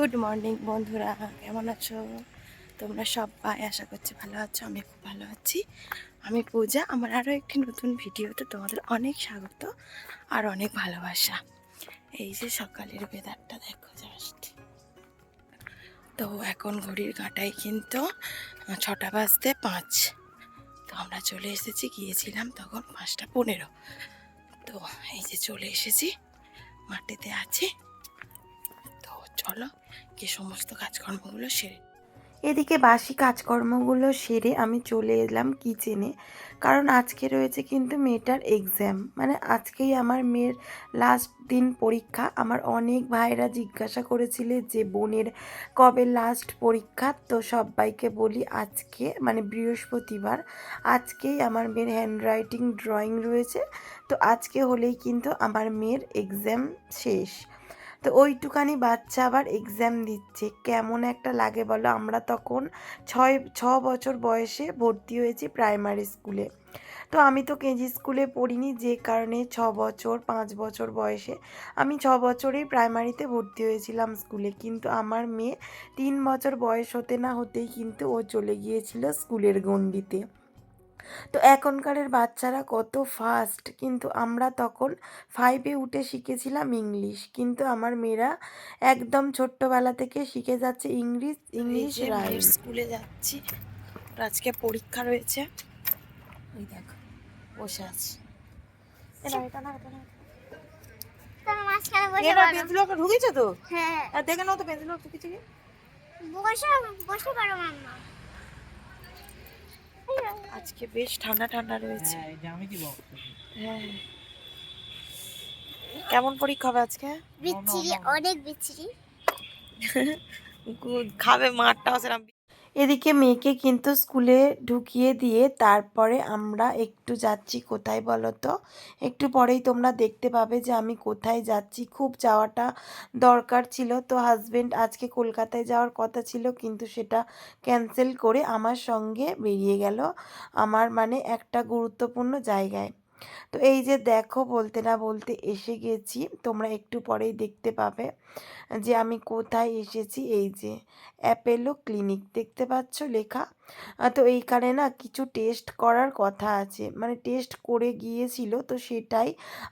Good morning বন্ধুরা, কেমন আছো তোমরা? সবাই আশা করছি ভালো আছো। আমি খুব ভালো আছি। আমি পূজা। আমার আরও একটি নতুন ভিডিওতে তোমাদের অনেক স্বাগত আর অনেক ভালোবাসা। এই যে সকালের ওয়েদারটা দেখো জাস্ট। তো এখন ঘড়ির কাঁটায় কিন্তু 6:05। তো আমরা চলে এসেছি, গিয়েছিলাম তখন 5:15। তো এই যে চলে এসেছি, মাটিতে আছি। তো চলো কি সমস্ত কাজকর্মগুলো সেরে। এদিকে বাসি কাজকর্মগুলো সেরে আমি চলে এলাম কিচেনে, কারণ আজকে রয়েছে কিন্তু মেয়েটার এক্সাম। মানে আজকেই আমার মেয়ের লাস্ট দিন পরীক্ষা। আমার অনেক ভাইরা জিজ্ঞাসা করেছিলে যে বোনের কবে লাস্ট পরীক্ষা। তো সবাইকে বলি আজকে মানে বৃহস্পতিবার আজকেই আমার মেয়ের হ্যান্ডরাইটিং ড্রয়িং রয়েছে। তো আজকে হলেই কিন্তু আমার মেয়ের এক্সাম শেষ। তো ওইটুকানি বাচ্চা আবার এক্সাম দিচ্ছে, কেমন একটা লাগে বলো। আমরা তখন 6 বছর বয়সে ভর্তি হয়েছি প্রাইমারি স্কুলে। তো আমি তো কেজি স্কুলে পড়িনি, যে কারণে 6 বছর 5 বছর বয়সে আমি 6 বছরেই প্রাইমারিতে ভর্তি হয়েছিলাম স্কুলে। কিন্তু আমার মেয়ে 3 বছর বয়স হতে না হতেই কিন্তু ও চলে গিয়েছিল স্কুলের গণ্ডিতে। তো এখনকারের বাচ্চারা কত ফাস্ট, কিন্তু আমরা তখন 5-এ উঠে শিখেছিলাম ইংলিশ, কিন্তু আমার মেয়েরা একদম ছোট্টবেলা থেকে শিখে যাচ্ছে ইংলিশ রাইম। স্কুলে যাচ্ছি, ওর আজকে পরীক্ষা রয়েছে। ওই দেখো বসে আছে। ঢুকেছে তো, হ্যাঁ দেখে নাও তো পেন্সিল ঢুকেছে কি। বসে পারো মাম্মা। আজকে বেশ ঠান্ডা ঠান্ডা রয়েছে। হ্যাঁ, কেমন পরীক্ষা হবে আজকে? বিচ্ছিরি, অনেক বিচ্ছিরি। খাবে মারটাও সেরকম। এদিকে মেয়েকে কিন্তু স্কুলে ঢুকিয়ে দিয়ে তারপরে আমরা একটু যাচ্ছি কোথায় বলো তো। একটু পরেই তোমরা দেখতে পাবে যে আমি কোথায় যাচ্ছি। খুব যাওয়াটা দরকার ছিল। তো হাজবেন্ড আজকে কলকাতায় যাওয়ার কথা ছিল, কিন্তু সেটা ক্যান্সেল করে আমার সঙ্গে বেরিয়ে গেল আমার মানে একটা গুরুত্বপূর্ণ জায়গায়। তো এই যে দেখো, বলতে না বলতে এসে গেছি। তোমরা একটু পরেই দেখতে পাবে যে আমি কোথায় এসেছি। এই যে অ্যাপেলো ক্লিনিক দেখতে পাচ্ছ লেখা। তো এইখানে না কিছু টেস্ট করার কথা আছে, মানে টেস্ট করে গিয়েছিল, তো সেটাই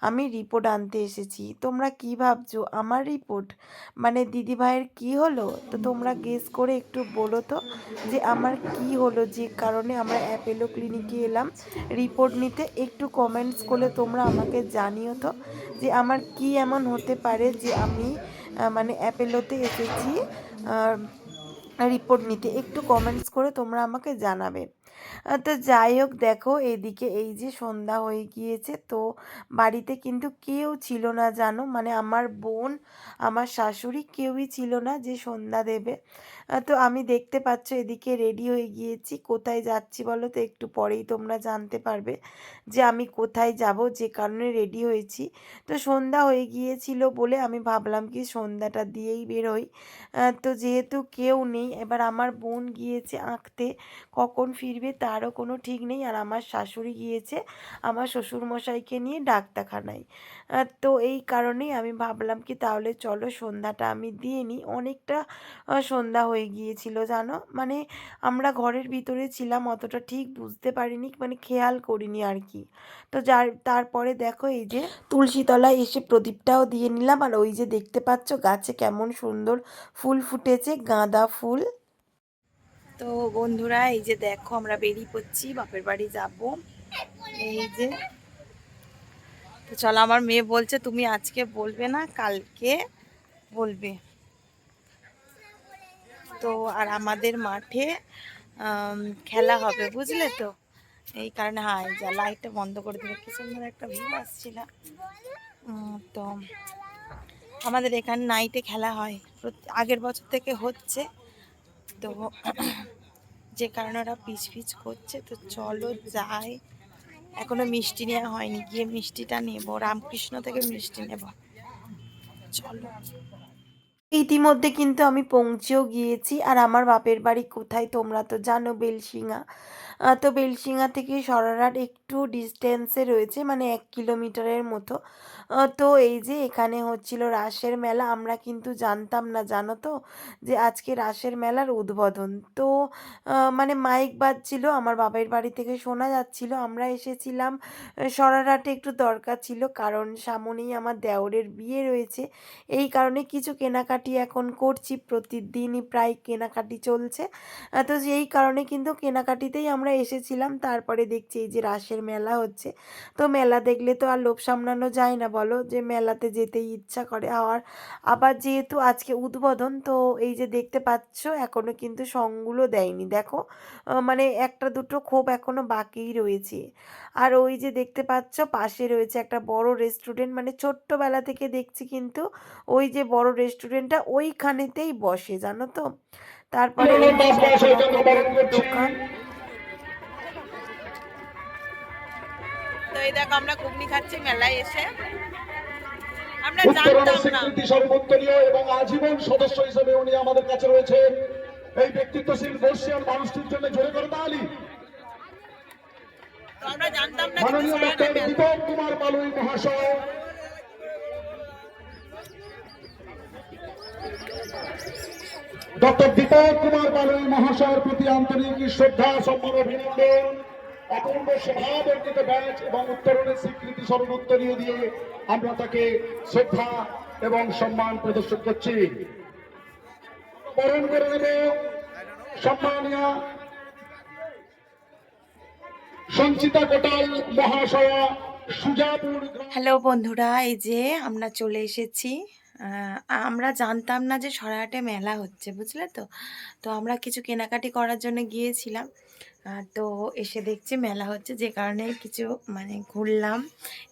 আমি রিপোর্ট আনতে এসেছি। তোমরা কি ভাবছো আমার রিপোর্ট মানে দিদিভাইয়ের কি হলো? তো তোমরা গেস করে একটু বলো তো যে আমার কি হলো, যে কারণে আমরা অ্যাপেলো ক্লিনিকে এলাম রিপোর্ট নিতে। একটু কমেন্টস করলে তোমরা আমাকে জানিও তো যে আমার কি এমন হতে পারে যে আমি মানে অ্যাপেলোতে এসেছি রিপোর্ট নিতে। একটু কমেন্টস করে তোমরা আমাকে জানাবে। তো যাই হোক, দেখো এইদিকে এই যে সন্ধ্যা হয়ে গিয়েছে। তো বাড়িতে কিন্তু কেউ ছিল না জানো, মানে আমার বোন আমার শাশুড়ি কেউই ছিল না যে সন্ধ্যা দেবে। তো আমি দেখতে পাচ্ছ এদিকে রেডি হয়ে গিয়েছি। কোথায় যাচ্ছি বলো তো? একটু পরেই তোমরা জানতে পারবে যে আমি কোথায় যাব, যে কারণে রেডি হয়েছি। তো সন্ধ্যা হয়ে গিয়েছিল বলে আমি ভাবলাম কি সন্ধ্যাটা দিয়েই বেরোই। তো যেহেতু কেউ নেই, এবার আমার বোন গিয়েছে আঁকতে, কখন ফিরবে তারও কোনো ঠিক নেই। আর আমার শাশুড়ি গিয়েছে আমার শ্বশুরমশাইকে নিয়ে ডাক্তারখানায়। তো এই কারণেই আমি ভাবলাম কি তাহলে চলো সন্ধ্যাটা আমি দিয়ে নিই। অনেকটা সন্ধ্যা হয়ে গিয়েছিল জানো, মানে আমরা ঘরের ভিতরে ছিলাম, অতটা ঠিক বুঝতে পারিনি, মানে খেয়াল করিনি আর কি। তো তারপরে দেখো এই যে তুলসী তলায় এসে প্রদীপটাও দিয়ে নিলাম। আর ওই যে দেখতে পাচ্ছ গাছে কেমন সুন্দর ফুল ফুটেছে, গাঁদা ফুল। তো বন্ধুরা এই যে দেখো আমরা বেরিয়ে পড়ছি, বাপের বাড়ি যাব। এই যে তো চলো, আমার মেয়ে বলছে তুমি আজকে বলবে না কালকে বলবে। তো আর আমাদের মাঠে খেলা হবে বুঝলে তো, এই কারণে হাই যা লাইটটা বন্ধ করে দিলে কি সুন্দর একটা ভিউ আসছিল। তো আমাদের এখানে নাইটে খেলা হয়, আগের বছর থেকে হচ্ছে। তো যে কারণে ওরা পিচ পিচ করছে। তো চলো যাই, এখনো মিষ্টি নেওয়া হয়নি, গিয়ে মিষ্টিটা নেবো, রামকৃষ্ণ থেকে মিষ্টি নেব। চলো। ইতিমধ্যে কিন্তু আমি পৌঁছেও গিয়েছি। আর আমার বাপের বাড়ি কোথায় তোমরা তো জানো, বেলশিঙা। তো বেলশিঙা থেকে সরারহাট একটু ডিস্টেন্সে রয়েছে, মানে 1 কিলোমিটারের মতো। তো এই যে এখানে হচ্ছিল রাসের মেলা, আমরা কিন্তু জানতাম না জানো তো যে আজকে রাসের মেলার উদ্বোধন। তো মানে মাইক বাজছিল, আমার বাপের বাড়ি থেকে শোনা যাচ্ছিল। আমরা এসেছিলাম সরারহাটে, একটু দরকার ছিল, কারণ সামনেই আমার দেওরের বিয়ে রয়েছে। এই কারণে কিছু কেনাকাটি এখন করছি, প্রতিদিনই প্রায় কেনাকাটি চলছে। তো সেই কারণে কিন্তু কেনাকাটিতেই আমরা এসেছিলাম। তারপরে দেখছি এই যে রাসের মেলা হচ্ছে। তো মেলা দেখলে তো আর লোভ সামলানো যায় না বলো, যে মেলাতে যেতেই ইচ্ছা করে। আবার যেহেতু আজকে উদ্বোধন, তো এই যে দেখতে পাচ্ছ এখনো কিন্তু সঙগুলো দেয়নি, দেখো। মানে একটা দুটো খোপ এখনো বাকিই রয়েছে। আর ওই যে দেখতে পাচ্ছ পাশে রয়েছে একটা বড় রেস্টুরেন্ট, মানে ছোট্টবেলা থেকে দেখছি কিন্তু ওই যে বড় রেস্টুরেন্টটা ওইখানেতেই বসে, জানো তো। তারপরে এই যে কত রকমের দোকান। তো এই দেখো আমরা ঘুগনি খাচ্ছি মেলায় এসে, আমরা জানতাম না। স্বীকৃতি সর্বোত্তরীয় এবং আজীবন সদস্য হিসেবে উনি আমাদের কাছে রয়েছেন। এই ব্যক্তিত্বশীল বর্ষিয়ান মানুষটির জন্য জোরে করে তালি। আমরা জানতাম না মাননীয় ডক্টর দীপক কুমার পালুই মহাশয়, ডক্টর দীপক কুমার পালুই মহাশয়ের প্রতি আন্তরিক শ্রদ্ধা, সম্মান, অভিনন্দন। অপূর্ব সভাবর্তিত ব্যাচ এবং উত্তরণের স্বীকৃতি সর্বোত্তরীয় দিয়ে আমরা তাকে শ্রদ্ধা এবং সম্মান প্রদর্শন করছি। বরণ করে নেব সম্মানীয় সঞ্চিতা কোটাল মহাশয়া, সুজাপুর। হ্যালো বন্ধুরা, এই যে আমরা চলে এসেছি। আমরা জানতাম না যে সরাহাটে মেলা হচ্ছে, বুঝলে তো। তো আমরা কিছু কেনাকাটি করার জন্য গিয়েছিলাম। তো এসে দেখছি মেলা হচ্ছে, যে কারণে কিছু মানে ঘুরলাম,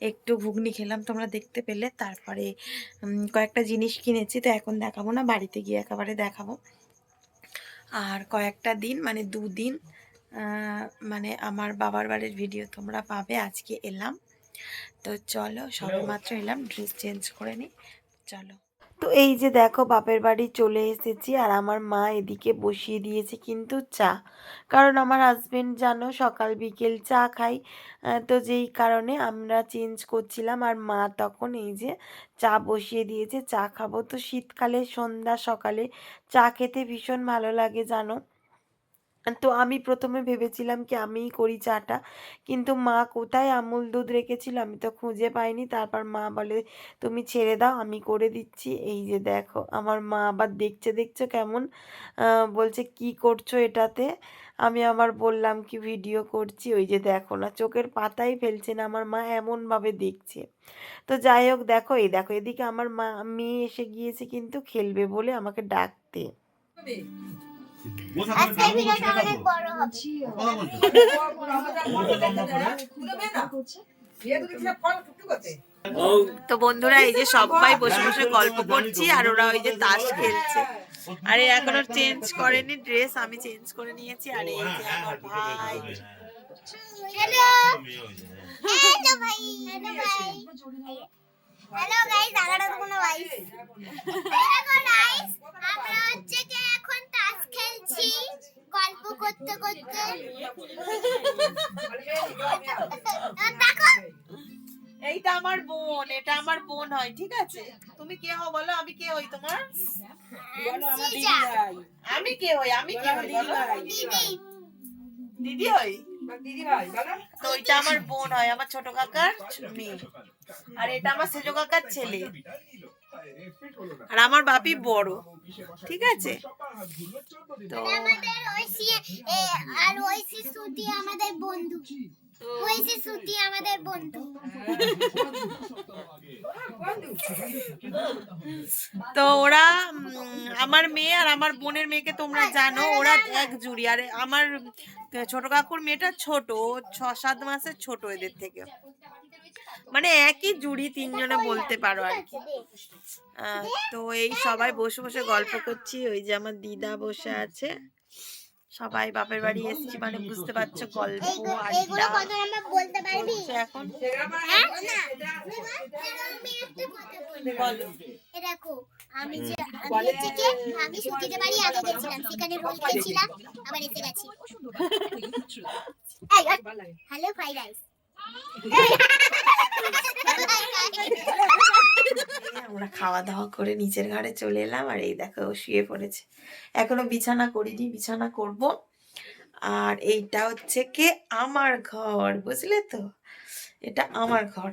একটু ঘুগনি খেলাম, তোমরা দেখতে পেলে। তারপরে কয়েকটা জিনিস কিনেছি, তো এখন দেখাবো না, বাড়িতে গিয়ে একেবারে দেখাবো। আর কয়েকটা দিন মানে 2 দিন মানে আমার বাবার বাড়ির ভিডিও তোমরা পাবে। আজকে এলাম, তো চলো সবে মাত্র এলাম, ড্রেস চেঞ্জ করে নিই, চলো। তো এই যে দেখো বাপের বাড়ি চলে এসেছি, আর আমার মা এদিকে বসিয়ে দিয়েছে কিন্তু চা। কারণ আমার হাজবেন্ড জানো সকাল বিকেল চা খাই। তো যেই কারণে আমরা চেঞ্জ করছিলাম, আর মা তখন এই যে চা বসিয়ে দিয়েছে, চা খাবো। তো শীতকালে সন্ধ্যা সকালে চা খেতে ভীষণ ভালো লাগে জানো। তো আমি প্রথমে ভেবেছিলাম কি আমিই করি চাটা, কিন্তু মা কোথায় আমুল দুধ রেখেছিল আমি তো খুঁজে পাইনি। তারপর মা বলে তুমি ছেড়ে দাও, আমি করে দিচ্ছি। এই যে দেখো আমার মা আবার দেখছে, দেখছো কেমন, বলছে কি করছো এটাতে। আমি আবার বললাম কি ভিডিও করছি। ওই যে দেখো না, চোখের পাতাই ফেলছে না, আমার মা এমনভাবে দেখছে। তো যাই হোক, দেখো এই দেখো এদিকে আমার মেয়ে এসে গিয়েছে কিন্তু খেলবে বলে আমাকে ডাকতে। আজকের ভিডিওটা অনেক বড় হবে। তো বন্ধুরা এই যে সবাই বসে বসে গল্প করছি, আর ওরা ওই যে তাস খেলছে। আরে এখনো চেঞ্জ করেনি ড্রেস, আমি চেঞ্জ করে নিয়েছি। আর এই যে আমার ভাই, হ্যালো হ্যালো ভাই, হ্যালো ভাই, হ্যালো গাইস, আগাটা তো কোনো গাইস, দেখো গাইস, আমরা হচ্ছে যে এখন তাস খেলছি গল্প করতে করতে। দেখো এইটা আমার বোন, এটা আমার বোন হয়, ঠিক আছে। তুমি কে হও বলো, আমি কে হই তোমার? আমি কে হই, আমি কে হই বলো? দিদি, দিদি হই। তো এটা আমার বোন হয়, আমার ছোট কাকার মেয়ে। আর এটা আমার সেজো কাকার ছেলে। আর আমার বাপি বড়, ঠিক আছে। তো আমাদের ঐশী আর ঐশী শ্রুতি আমাদের বন্ধু, ঐশী শ্রুতি আমাদের বন্ধু। তো ওরা আমার মেয়ে আর আমার বোনের মেয়েকে তোমরা জানো, ওরা এক জুড়ি। আর আমার ছোট কাকুর মেয়েটা ছোট, 6-7 মাসের ছোট এদের থেকে, মানে একই জুড়ি, 3জনে বলতে পারো আর কি। তো এই সবাই বসে বসে গল্প করছি। ওই যে আমার দিদা বসে আছে, সবাই বাপের বাড়ি এসেছি মানে বুঝতে পারছো, গল্প এইগুলো কত আমরা বলতে পারবি এখন। হ্যাঁ? না, আমি একটা কথা বলি। বলো। দেখো আমি হচ্ছে কি আমি সুতিতে বাড়ি আগে গেছিলাম, সেখানে রোল খেয়েছিলাম, আবার এসে গেছি। Hello fried rice. আমরা খাওয়া দাওয়া করে নিচের ঘরে চলে এলাম, আর এই দেখো ও শুয়ে পড়েছে। এখনো বিছানা করিনি, বিছানা করব। আর এইটা হচ্ছে কি আমার ঘর, বুঝলে তো, এটা আমার ঘর।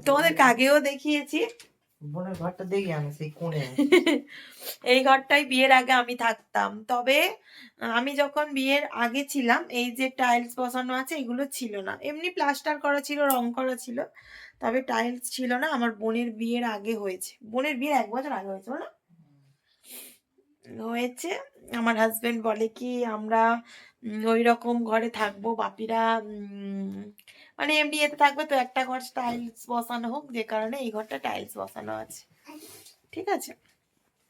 তোমাদেরকে আগেও দেখিয়েছি। বোনের ঘরটা দেখি আমি সেই কোণে। এই ঘরটাই বিয়ের আগে আমি থাকতাম। তবে আমি যখন বিয়ের আগে ছিলাম, এই যে টাইলস বসানো আছে এগুলো ছিল না, এমনি প্লাস্টার করা ছিল, রং করা ছিল, তবে টাইলস ছিল না। আমার বোনের বিয়ের আগে হয়েছে, বোনের বিয়ের 1 বছর আগে হয়েছে না হয়েছে। আমার হাজবেন্ড বলে কি আমরা ওই রকম ঘরে থাকবো, বাপিরা মানে এমনি এতে থাকবে, তো একটা ঘর টাইলস বসানো হোক, যে কারণে এই ঘরটা টাইলস বসানো আছে। ঠিক আছে,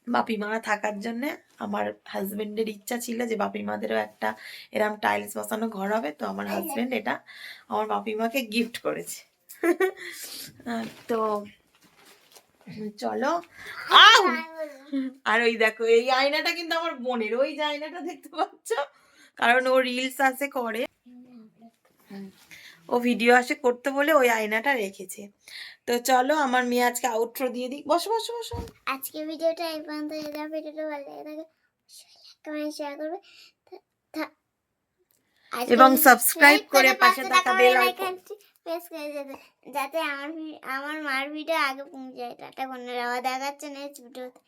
বাপি মা থাকার জন্য আমার হাজবেন্ডের ইচ্ছা ছিল যে বাপি মাদেরও একটা এরম টাইলস বসানো ঘর হবে, তো আমার হাজবেন্ড এটা আমার বাপি মাকে গিফট করেছে। তো চলো। আউ! আর ওই দেখো এই আয়নাটা কিন্তু আমার বোনের, ওই যে আয়নাটা দেখতে পাচ্ছ, কারণ ও রিলস আসে করে, ও ভিডিও আসে করতে বলে ওই আয়নাটা রেখেছে। তো চলো আমার মেয়ে আজকে আউটরো দিয়ে দিই। বসো বসো বসো। আজকে ভিডিওটা এই পর্যন্ত। ভিডিওটা ভালো লাগে থাকে কমেন্ট শেয়ার করবে এবং সাবস্ক্রাইব করে পাশে থাকা বেল আইকনটি প্রেস করে দেবে, যাতে আমার মার ভিডিও আগে পৌঁছে যায়। টাটা বন্ধুরা, আবার দেখাচ্ছে নেক্সট ভিডিওতে।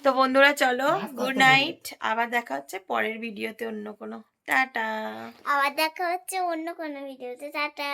তো বন্ধুরা চলো, গুড নাইট, আবার দেখা হচ্ছে পরের ভিডিওতে অন্য কোনো। টাটা। আবার দেখা হচ্ছে অন্য কোনো ভিডিওতে। টাটা।